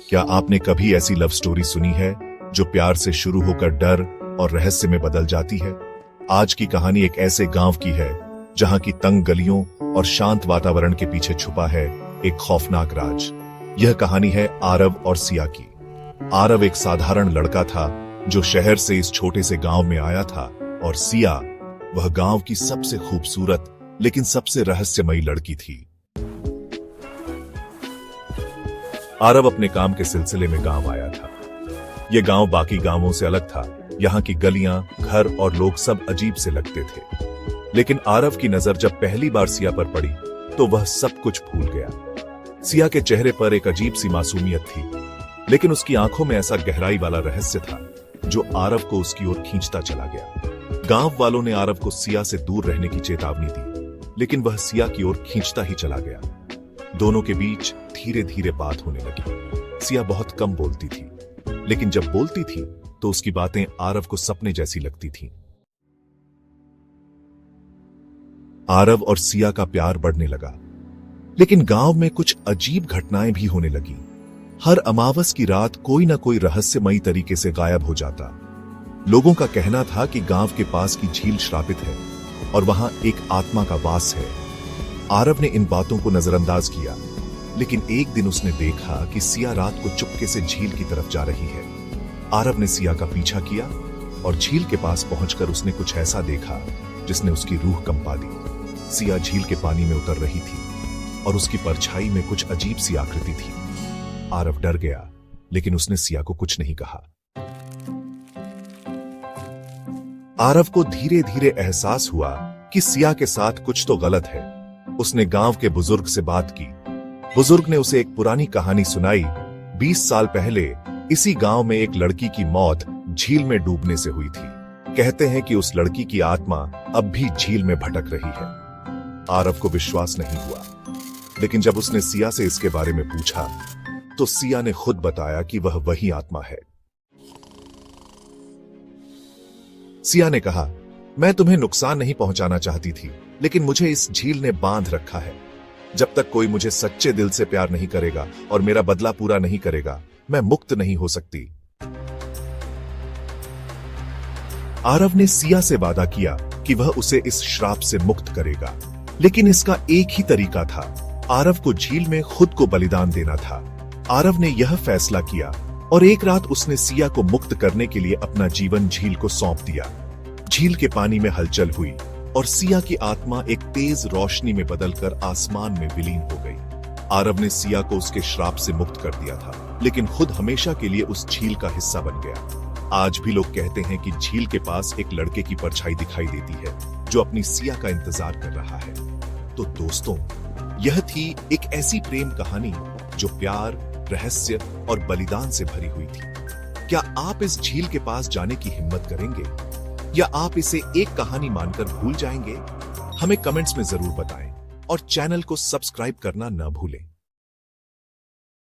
क्या आपने कभी ऐसी लव स्टोरी सुनी है जो प्यार से शुरू होकर डर और रहस्य में बदल जाती है? आज की कहानी एक ऐसे गांव की है जहां की तंग गलियों और शांत वातावरण के पीछे छुपा है एक खौफनाक राज। यह कहानी है आरव और सिया की। आरव एक साधारण लड़का था जो शहर से इस छोटे से गांव में आया था, और सिया वह गांव की सबसे खूबसूरत लेकिन सबसे रहस्यमयी लड़की थी। आरव अपने काम के सिलसिले में गांव आया था। यह गांव बाकी गांवों से अलग था। यहाँ की गलियां, घर और लोग सब अजीब से लगते थे। लेकिन आरव की नजर जब पहली बार सिया पर पड़ी तो वह सब कुछ भूल गया। सिया के चेहरे पर एक अजीब सी मासूमियत थी, लेकिन उसकी आंखों में ऐसा गहराई वाला रहस्य था जो आरव को उसकी ओर खींचता चला गया। गांव वालों ने आरव को सिया से दूर रहने की चेतावनी दी, लेकिन वह सिया की ओर खींचता ही चला गया। दोनों के बीच धीरे धीरे बात होने लगी। सिया बहुत कम बोलती थी, लेकिन जब बोलती थी तो उसकी बातें आरव को सपने जैसी लगती थीं। आरव और सिया का प्यार बढ़ने लगा, लेकिन गांव में कुछ अजीब घटनाएं भी होने लगी। हर अमावस की रात कोई ना कोई रहस्यमयी तरीके से गायब हो जाता। लोगों का कहना था कि गांव के पास की झील श्रापित है और वहां एक आत्मा का वास है। आरव ने इन बातों को नजरअंदाज किया, लेकिन एक दिन उसने देखा कि सिया रात को चुपके से झील की तरफ जा रही है। आरव ने सिया का पीछा किया और झील के पास पहुंचकर उसने कुछ ऐसा देखा जिसने उसकी रूह कंपा दी। सिया झील के पानी में उतर रही थी और उसकी परछाई में कुछ अजीब सी आकृति थी। आरव डर गया, लेकिन उसने सिया को कुछ नहीं कहा। आरव को धीरे धीरे एहसास हुआ कि सिया के साथ कुछ तो गलत है। उसने गांव के बुजुर्ग से बात की। बुजुर्ग ने उसे एक पुरानी कहानी सुनाई। 20 साल पहले इसी गांव में एक लड़की की मौत झील में डूबने से हुई थी। कहते हैं कि उस लड़की की आत्मा अब भी झील में भटक रही है। आरव को विश्वास नहीं हुआ, लेकिन जब उसने सिया से इसके बारे में पूछा तो सिया ने खुद बताया कि वह वही आत्मा है। सिया ने कहा, मैं तुम्हें नुकसान नहीं पहुंचाना चाहती थी, लेकिन मुझे इस झील ने बांध रखा है। जब तक कोई मुझे सच्चे दिल से प्यार नहीं करेगा और मेरा बदला पूरा नहीं करेगा, मैं मुक्त नहीं हो सकती। आरव ने सिया से वादा किया कि वह उसे इस श्राप से मुक्त करेगा, लेकिन इसका एक ही तरीका था। आरव को झील में खुद को बलिदान देना था। आरव ने यह फैसला किया और एक रात उसने सिया को मुक्त करने के लिए अपना जीवन झील को सौंप दिया। झील के पानी में हलचल हुई और सिया की आत्मा एक तेज रोशनी में बदलकर आसमान में विलीन हो गई। आरव ने सिया को उसके श्राप से मुक्त कर दिया था, लेकिन खुद हमेशा के लिए उस झील का हिस्सा बन गया। आज भी लोग कहते हैं कि झील के पास एक लड़के की परछाई दिखाई देती है जो अपनी सिया का इंतजार कर रहा है। तो दोस्तों, यह थी एक ऐसी प्रेम कहानी जो प्यार, रहस्य और बलिदान से भरी हुई थी। क्या आप इस झील के पास जाने की हिम्मत करेंगे, या आप इसे एक कहानी मानकर भूल जाएंगे? हमें कमेंट्स में जरूर बताएं और चैनल को सब्सक्राइब करना न भूलें।